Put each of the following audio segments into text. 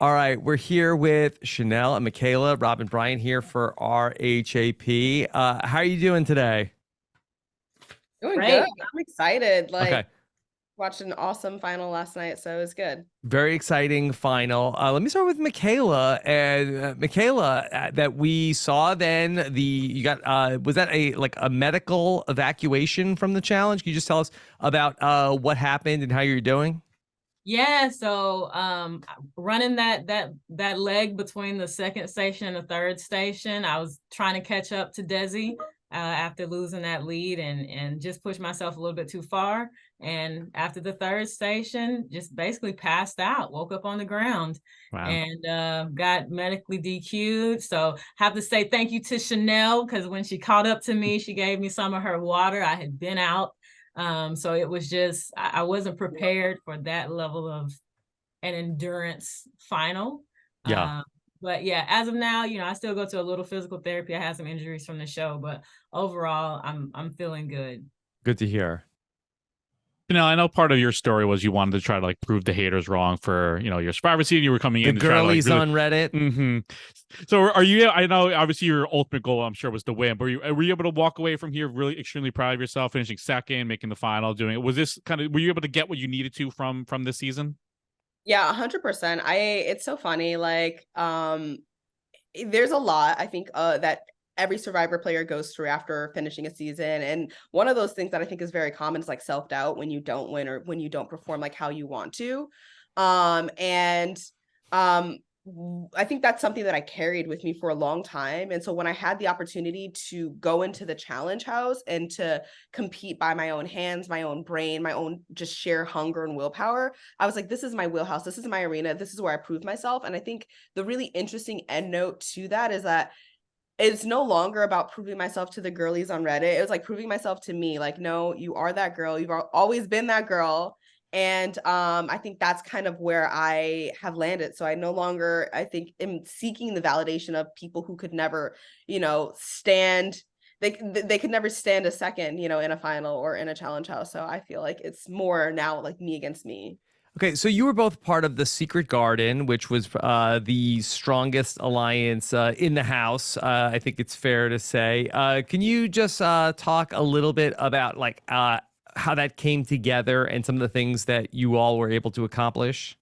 All right, we're here with Chanelle and Michaela, Rob and Brian here for RHAP. How are you doing today? Doing good. Great. I'm excited. Okay, Watched an awesome final last night, so it was good. very exciting final. Let me start with Michaela. And Michaela, that we saw then you got was that a medical evacuation from the challenge? Can you just tell us about what happened and how you're doing? Yeah, so running that leg between the second station and the third station, I was trying to catch up to Desi after losing that lead and just pushed myself a little bit too far. And after the third station, just basically passed out, woke up on the ground Wow. and got medically DQ'd. So have to say thank you to Chanelle, because when she caught up to me, she gave me some of her water. I had been out. So it was just, I wasn't prepared for that level of an endurance final. Yeah, But yeah, as of now, I still go to a little physical therapy. I had some injuries from the show, but overall, I'm feeling good. good to hear. I know part of your story was you wanted to try to like prove the haters wrong for your Survivor season. You were coming The in to try to like girlies really... on Reddit. Mm-hmm. So are you? I know obviously your ultimate goal, I'm sure, was to win. But were you able to walk away from here really extremely proud of yourself, finishing second, making the final, doing it? Was this kind of, were you able to get what you needed to from this season? Yeah, 100%. It's so funny. There's a lot, I think, that every Survivor player goes through after finishing a season. And one of those things that I think is very common is like self-doubt when you don't win or when you don't perform like how you want to. And I think that's something that I carried with me for a long time. And so when I had the opportunity to go into the challenge house and to compete by my own hands, my own brain, my own just sheer hunger and willpower, I was like, this is my wheelhouse. This is my arena. This is where I prove myself. And I think the really interesting end note to that is that it's no longer about proving myself to the girlies on Reddit. It was like proving myself to me. Like, no, you are that girl. You've always been that girl. And I think that's kind of where I have landed. So I no longer, I think, am seeking the validation of people who could never, stand. They could never stand a second, in a final or in a challenge house. So I feel like it's more now like me against me. Okay, so you were both part of the Secret Garden, which was the strongest alliance in the house. I think it's fair to say. Can you just talk a little bit about how that came together and some of the things that you all were able to accomplish?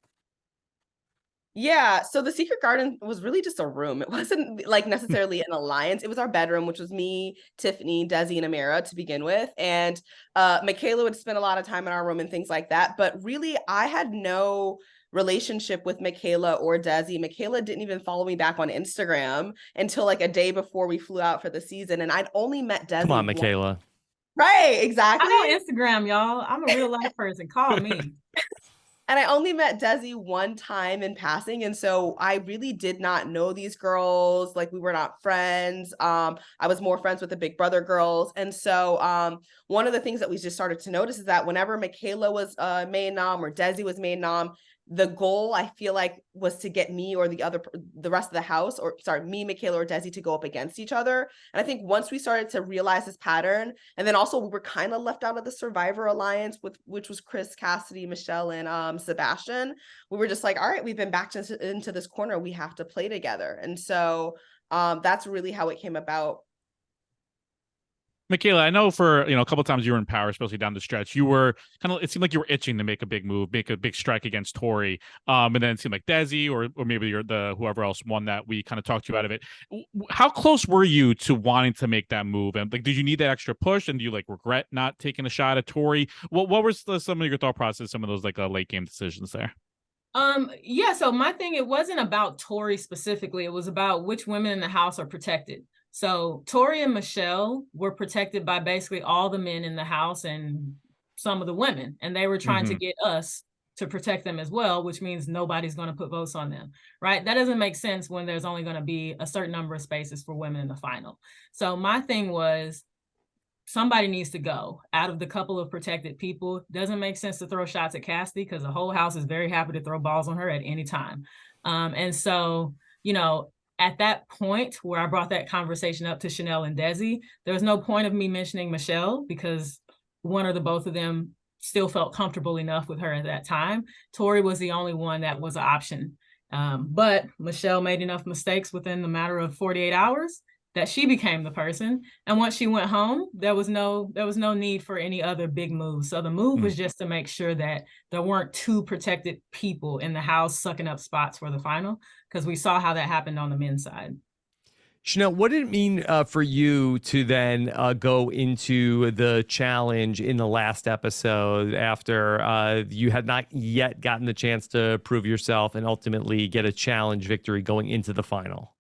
Yeah, so the Secret Garden was really just a room. It wasn't like necessarily an alliance. It was our bedroom, which was me, Tiffany, Desi, and Amira to begin with. And Michaela would spend a lot of time in our room and things like that. But really, I had no relationship with Michaela or Desi. Michaela didn't even follow me back on Instagram until like a day before we flew out for the season. And I'd only met Desi. Come on, Michaela. Right, exactly. I'm on Instagram, y'all. I'm a real life person. Call me. And I only met Desi one time in passing. And so I really did not know these girls. Like we were not friends. I was more friends with the Big Brother girls. And so one of the things that we just started to notice is that whenever Michaela was main nom or Desi was main nom, the goal I feel like was to get me or the rest of the house, or sorry, me, Michaela, or Desi to go up against each other. And I think once we started to realize this pattern, and then also we were kind of left out of the Survivor Alliance, which was Chris, Cassidy, Michelle, and Sebastian. We were just like, all right, we've been backed into this corner. We have to play together. And so that's really how it came about. Michaela, I know for a couple of times you were in power, especially down the stretch. You were kind of, it seemed like you were itching to make a big move, make a big strike against Tori. And then it seemed like Desi or maybe whoever else won that we kind of talked you out of it. How close were you to wanting to make that move? And like, did you need that extra push? And do you like regret not taking a shot at Tori? What was some of your thought process? Some of those like late game decisions there. Yeah, so my thing, it wasn't about Tori specifically. It was about which women in the house are protected. So Tori and Michelle were protected by basically all the men in the house and some of the women, and they were trying to get us to protect them as well, which means nobody's going to put votes on them, right? That doesn't make sense when there's only going to be a certain number of spaces for women in the final. So my thing was, somebody needs to go out of the couple of protected people. Doesn't make sense to throw shots at Cassidy because the whole house is very happy to throw balls on her at any time. And so, at that point where I brought that conversation up to Chanelle and Desi, there was no point of me mentioning Michelle because one or the both of them still felt comfortable enough with her at that time. Tori was the only one that was an option. But Michelle made enough mistakes within the matter of 48 hours that she became the person. And once she went home, there was no need for any other big moves. So the move was just to make sure that there weren't two protected people in the house sucking up spots for the final, because we saw how that happened on the men's side. Chanelle, what did it mean for you to then go into the challenge in the last episode after you had not yet gotten the chance to prove yourself and ultimately get a challenge victory going into the final?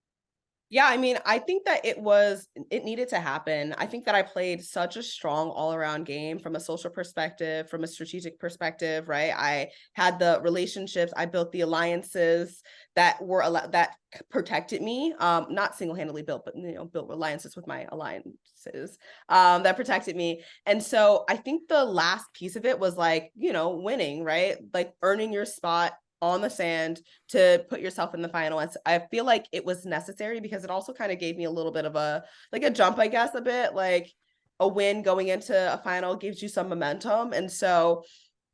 Yeah, I mean, I think that it needed to happen. I think that I played such a strong all-around game from a social perspective, from a strategic perspective, right? I had the relationships, I built the alliances that that protected me. Not single-handedly built, but built alliances with my alliances that protected me. And so I think the last piece of it was like, winning, right? Like earning your spot on the sand to put yourself in the final. And I feel like it was necessary because it also kind of gave me a little bit of a jump, I guess, a bit like a win going into a final gives you some momentum. And so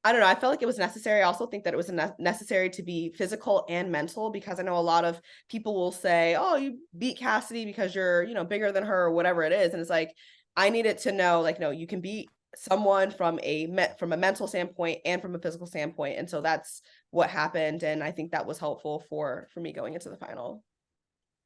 I don't know, I felt like it was necessary. I also think that it was necessary to be physical and mental, because I know a lot of people will say, oh, you beat Cassidy because you're, bigger than her or whatever it is. And it's like, I needed to know, like, no, you can beat someone from a mental standpoint and from a physical standpoint. And so that's what happened. And I think that was helpful for me going into the final.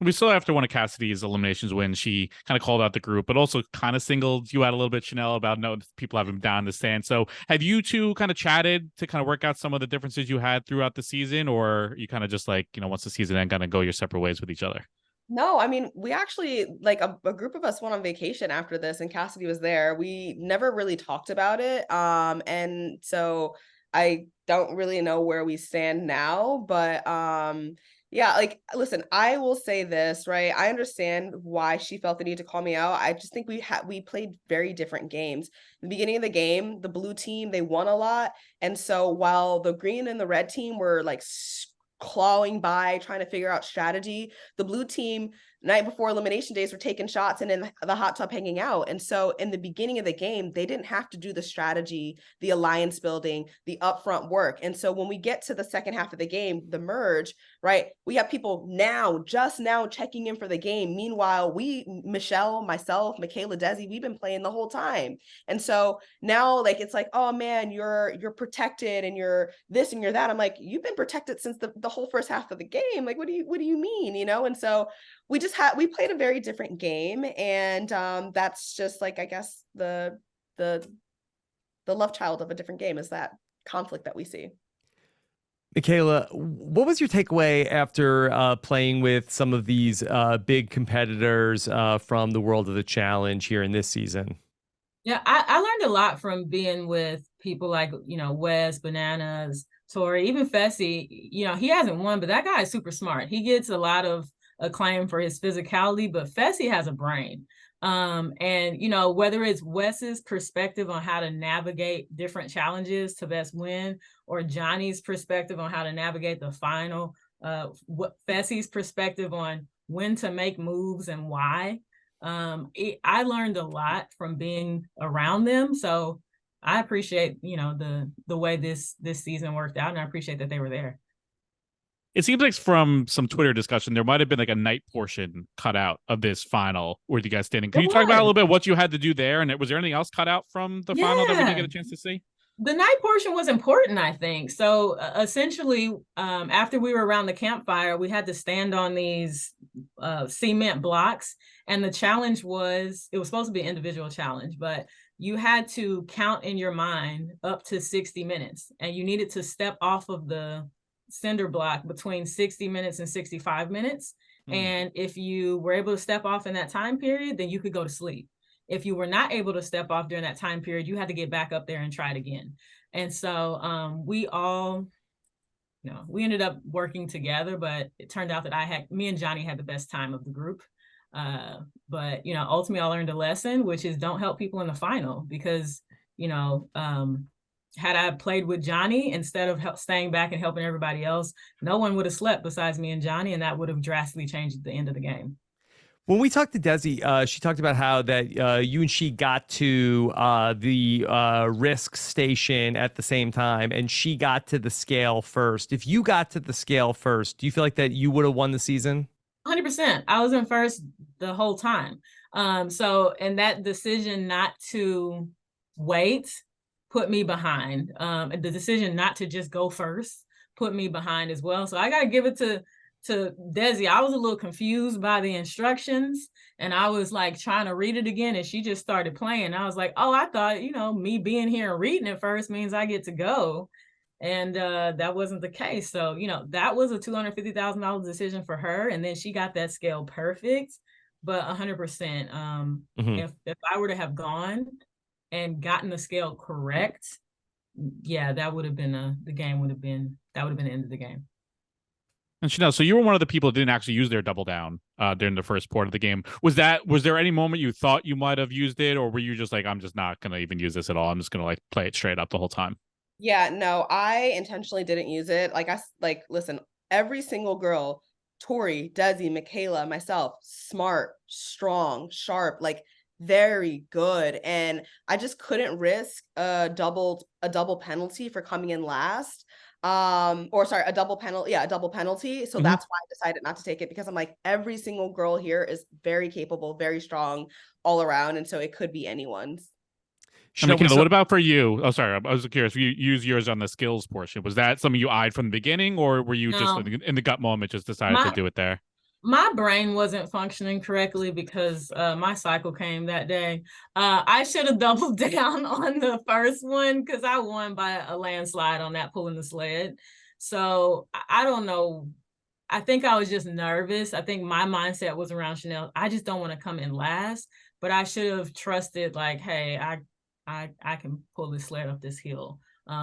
We saw after one of Cassidy's eliminations when she kind of called out the group, but also kind of singled you out a little bit, Chanelle, about no people have him down in the stand. So have you two kind of chatted to kind of work out some of the differences you had throughout the season, or you kind of just like, once the season ends, kind of go your separate ways with each other? No, I mean, we actually, like a group of us went on vacation after this and Cassidy was there. We never really talked about it. And so I don't really know where we stand now, but yeah, like, listen, I will say this, right? I understand why she felt the need to call me out. I just think we played very different games. In the beginning of the game, the blue team, they won a lot. And so while the green and the red team were like clawing by, trying to figure out strategy, the blue team night before elimination days were taking shots and in the hot tub hanging out. And so in the beginning of the game, they didn't have to do the strategy, the alliance building, the upfront work. And so when we get to the second half of the game, the merge, right, we have people just now checking in for the game. Meanwhile, Michelle, myself, Michaela, Desi, we've been playing the whole time. And so now, like, it's like, oh man, you're protected and you're this and you're that. I'm like, you've been protected since the whole first half of the game. Like, what do you mean? And so we played a very different game, and that's just like, I guess, the love child of a different game is that conflict that we see. Michaela, what was your takeaway after playing with some of these big competitors from the world of the challenge here in this season? Yeah, I learned a lot from being with people like, Wes, Bananas, Tori, even Fessy. He hasn't won, but that guy is super smart. He gets a lot of acclaim for his physicality, but Fessy has a brain. And whether it's Wes's perspective on how to navigate different challenges to best win, or Johnny's perspective on how to navigate the final, Fessy's perspective on when to make moves and why. I learned a lot from being around them. So I appreciate, the way this season worked out, and I appreciate that they were there. It seems like from some Twitter discussion, there might have been like a night portion cut out of this final with you guys standing. Can you talk about a little bit what you had to do there? And was there anything else cut out from the final that we didn't get a chance to see? The night portion was important, I think. So essentially, after we were around the campfire, we had to stand on these cement blocks. And the challenge it was supposed to be an individual challenge, but you had to count in your mind up to 60 minutes. And you needed to step off of the cinder block between 60 minutes and 65 minutes. And if you were able to step off in that time period, then you could go to sleep. If you were not able to step off during that time period, you had to get back up there and try it again. And so we all, we ended up working together, but it turned out that me and Johnny had the best time of the group. But ultimately I learned a lesson, which is don't help people in the final, because, had I played with Johnny instead of staying back and helping everybody else, no one would have slept besides me and Johnny, and that would have drastically changed the end of the game. When we talked to Desi, she talked about how that you and she got to the risk station at the same time, and she got to the scale first. If you got to the scale first, do you feel like that you would have won the season? 100%. I was in first the whole time. And that decision not to wait put me behind. And the decision not to just go first put me behind as well. So I got to give it to Desi. I was a little confused by the instructions, and I was like trying to read it again, and she just started playing. I was like, oh, I thought, me being here and reading it first means I get to go. And that wasn't the case. So, that was a $250,000 decision for her. And then she got that scale perfect. But 100%, if I were to have gone and gotten the scale correct, yeah, that would have been the end of the game. And Chanelle, so you were one of the people that didn't actually use their double down during the first part of the game. Was there any moment you thought you might have used it, or were you just like, I'm just not gonna even use this at all? I'm just gonna like play it straight up the whole time? Yeah, no, I intentionally didn't use it. Listen, every single girl, Tori, Desi, Michaela, myself, smart, strong, sharp, like very good. And I just couldn't risk a double penalty for coming in last. A double penalty. So that's why I decided not to take it, because I'm like, every single girl here is very capable, very strong all around. And so it could be anyone's. And Michaela, what about for you? Oh, sorry, I was curious. You use yours on the skills portion. Was that something you eyed from the beginning, or were you just in the gut moment just decided to do it there? My brain wasn't functioning correctly because my cycle came that day. I should have doubled down on the first one because I won by a landslide on that pulling the sled. So I don't know. I think I was just nervous. I think my mindset was around Chanelle. I just don't want to come in last, but I should have trusted like, hey, I can pull this sled up this hill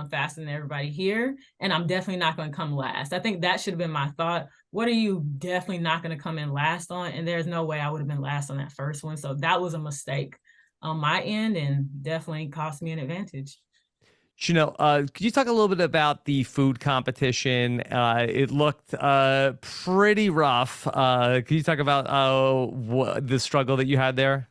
faster than everybody here, and I'm definitely not going to come last. I think that should have been my thought. What are you definitely not going to come in last on? And there's no way I would have been last on that first one. So that was a mistake on my end and definitely cost me an advantage. Chanelle, could you talk a little bit about the food competition? It looked pretty rough. Could you talk about the struggle that you had there?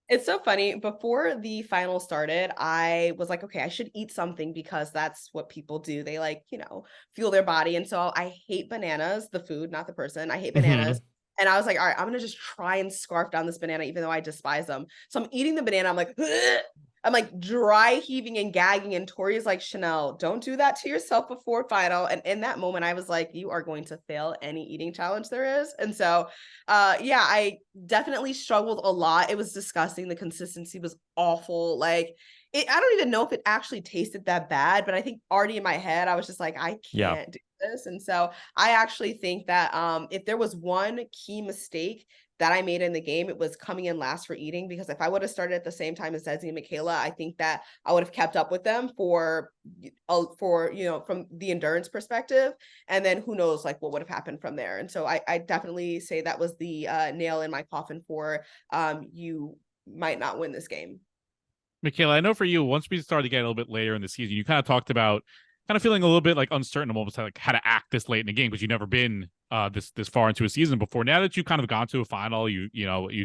It's so funny. Before the final started, I was like, okay, I should eat something because that's what people do. They fuel their body. And so I hate bananas, the food, not the person. I hate bananas. And I was like, all right, I'm going to just try and scarf down this banana, even though I despise them. So I'm eating the banana. I'm like, ugh! I'm like dry heaving and gagging. And Tori's like, Chanelle, don't do that to yourself before final. And in that moment, I was like, you are going to fail any eating challenge there is. And so, I definitely struggled a lot. It was disgusting. The consistency was awful. I don't even know if it actually tasted that bad, but I think already in my head, I was just like, I can't do this. And so I actually think that if there was one key mistake that I made in the game, it was coming in last for eating, because if I would have started at the same time as Desi and Michaela, I think that I would have kept up with them for from the endurance perspective. And then who knows what would have happened from there. And so I definitely say that was the nail in my coffin for you might not win this game. Michaela, I know for you, once we started to get a little bit later in the season, you kind of talked about kind of feeling a little bit like uncertain almost like how to act this late in the game, because you've never been this far into a season before. Now that you've kind of gone to a final, you've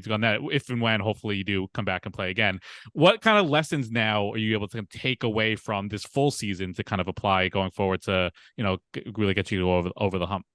done that. If and when hopefully you do come back and play again, what kind of lessons now are you able to take away from this full season to kind of apply going forward to really get you over the hump?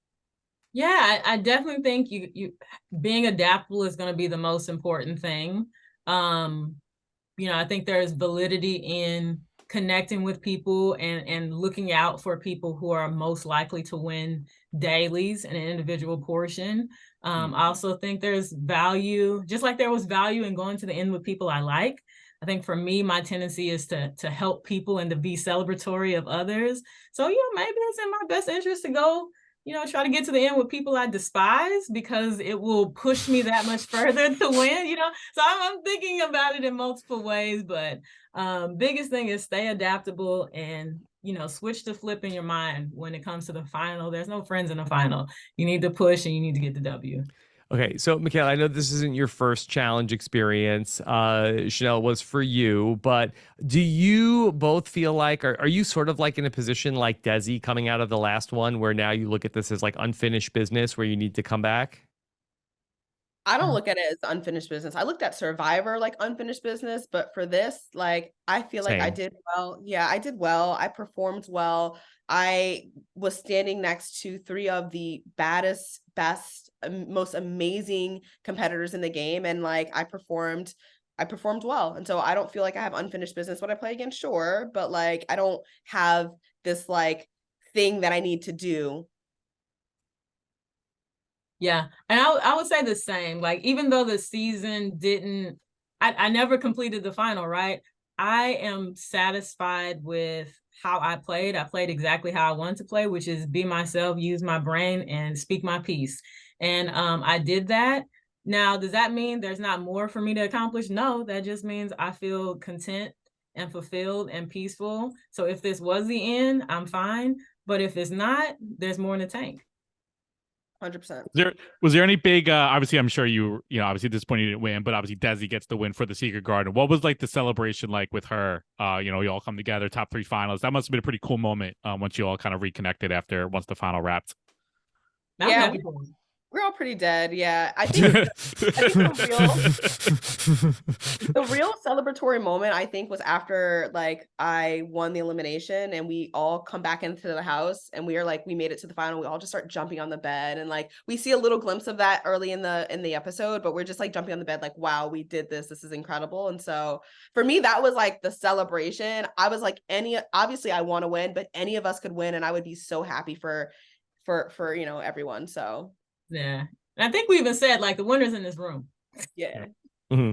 Yeah, I definitely think you being adaptable is going to be the most important thing. I think there's validity in connecting with people and looking out for people who are most likely to win dailies in an individual portion. I also think there's value, just like there was value in going to the end with people I like. I think for me, my tendency is to help people and to be celebratory of others. So, maybe it's in my best interest to go, try to get to the end with people I despise, because it will push me that much further to win, So I'm thinking about it in multiple ways, but biggest thing is stay adaptable and, switch to flip in your mind when it comes to the final. There's no friends in the final. You need to push and you need to get the W. Okay, so Michaela, I know this isn't your first challenge experience. Chanelle was for you, but do you both feel like, are you sort of like in a position like Desi coming out of the last one, where now you look at this as like unfinished business where you need to come back? I don't look at it as unfinished business. I looked at Survivor like unfinished business, but for this, like, I feel like I Same. did well. Yeah, I did well. I performed well. I was standing next to 3 of the baddest, best, most amazing competitors in the game, and like I performed well. And so I don't feel like I have unfinished business when I play against, sure, but like I don't have this like thing that I need to do. Yeah, and I would say the same. Like, even though the season didn't, I never completed the final, right? I am satisfied with how I played. I played exactly how I wanted to play, which is be myself, use my brain, and speak my piece. And I did that. Now, does that mean there's not more for me to accomplish? No, that just means I feel content and fulfilled and peaceful. So if this was the end, I'm fine. But if it's not, there's more in the tank. 100%. Was there any big obviously I'm sure you know, obviously at this point you didn't win, but obviously Desi gets the win for the Secret Garden. What was like the celebration like with her? You know, you all come together, top 3 finals. That must have been a pretty cool moment once you all kind of reconnected once the final wrapped. Yeah, we're all pretty dead. Yeah, I think the real celebratory moment, I think, was after like I won the elimination and we all come back into the house and we are like, we made it to the final. We all just start jumping on the bed, and like we see a little glimpse of that early in the episode, but we're just like jumping on the bed like, wow, we did this. This is incredible. And so for me, that was like the celebration. I was like, obviously I want to win, but any of us could win, and I would be so happy for you know, everyone. So yeah, and I think we even said like the winners in this room. Yeah. Mm-hmm.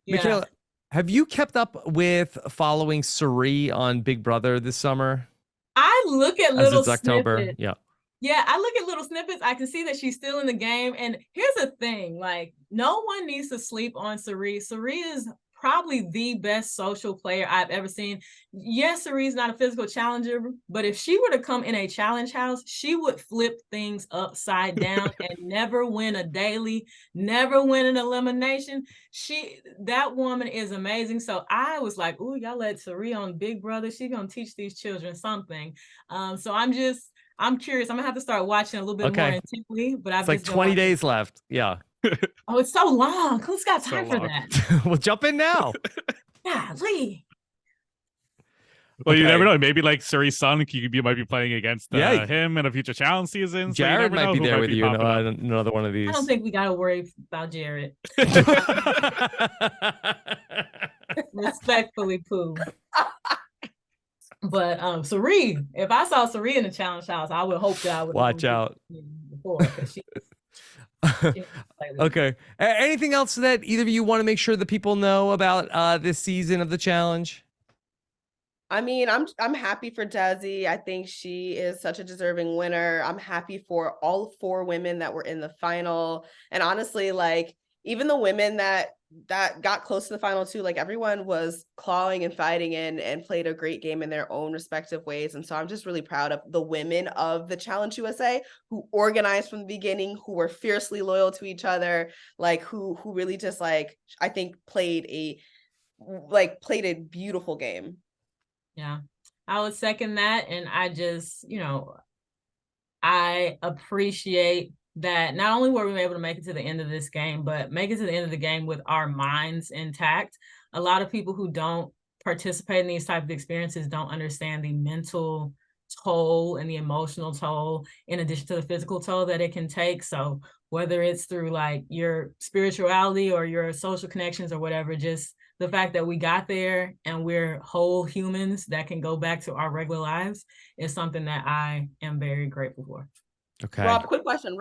Yeah. Michaela, have you kept up with following Suri on Big Brother this summer? I look at little snippets. October. Yeah, I look at little snippets. I can see that she's still in the game. And here's the thing, like, no one needs to sleep on Suri. Suri is probably the best social player I've ever seen. Yes, Suri's not a physical challenger, but if she were to come in a challenge house, she would flip things upside down and never win a daily, never win an elimination. That woman is amazing. So I was like, ooh, y'all let Suri on Big Brother. She's gonna teach these children something. So I'm curious. I'm gonna have to start watching a little bit more intently. But I've like 20 days left. Yeah. Oh, it's so long. Who's got time for that? Well, jump in now. Golly. Well, you never know. Maybe like Suri's son, you might be playing against him in a future challenge season. Jared might be there with you. Another one of these. I don't think we got to worry about Jared. Respectfully, Pooh. But Suri, if I saw Suri in the challenge house, I would hope that I would watch out. Before, okay. Anything else that either of you want to make sure that people know about this season of the challenge? I mean, I'm happy for Desi. I think she is such a deserving winner. I'm happy for all 4 women that were in the final. And honestly, like, even the women that got close to the final too, like, everyone was clawing and fighting and played a great game in their own respective ways. And so I'm just really proud of the women of the Challenge USA who organized from the beginning, who were fiercely loyal to each other, like who really just, like, I think played a beautiful game. Yeah, I would second that. And I just, you know, I appreciate that not only were we able to make it to the end of this game, but make it to the end of the game with our minds intact. A lot of people who don't participate in these type of experiences don't understand the mental toll and the emotional toll, in addition to the physical toll that it can take. So whether it's through like your spirituality or your social connections or whatever, just the fact that we got there and we're whole humans that can go back to our regular lives is something that I am very grateful for. Okay. Rob, quick question.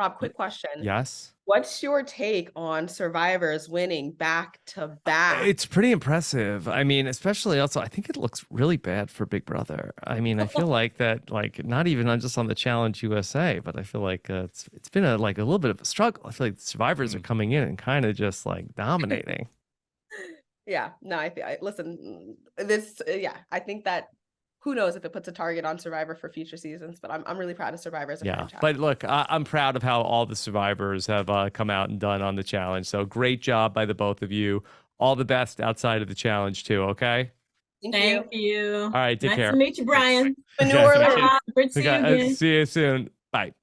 Yes. What's your take on survivors winning back to back? It's pretty impressive. I mean, especially also, I think it looks really bad for Big Brother. I mean, I feel like that, like, not even just on the Challenge USA, but I feel like it's been a little bit of a struggle. I feel like the survivors are coming in and kind of just like dominating. Yeah, no, I think that who knows if it puts a target on Survivor for future seasons, but I'm really proud of Survivor as a franchise. But look, I'm proud of how all the survivors have come out and done on the challenge. So great job by the both of you. All the best outside of the challenge too, okay? Thank you. All right, take care. Nice to meet you, Brian. New Orleans. Good to see you again. See you soon. Bye.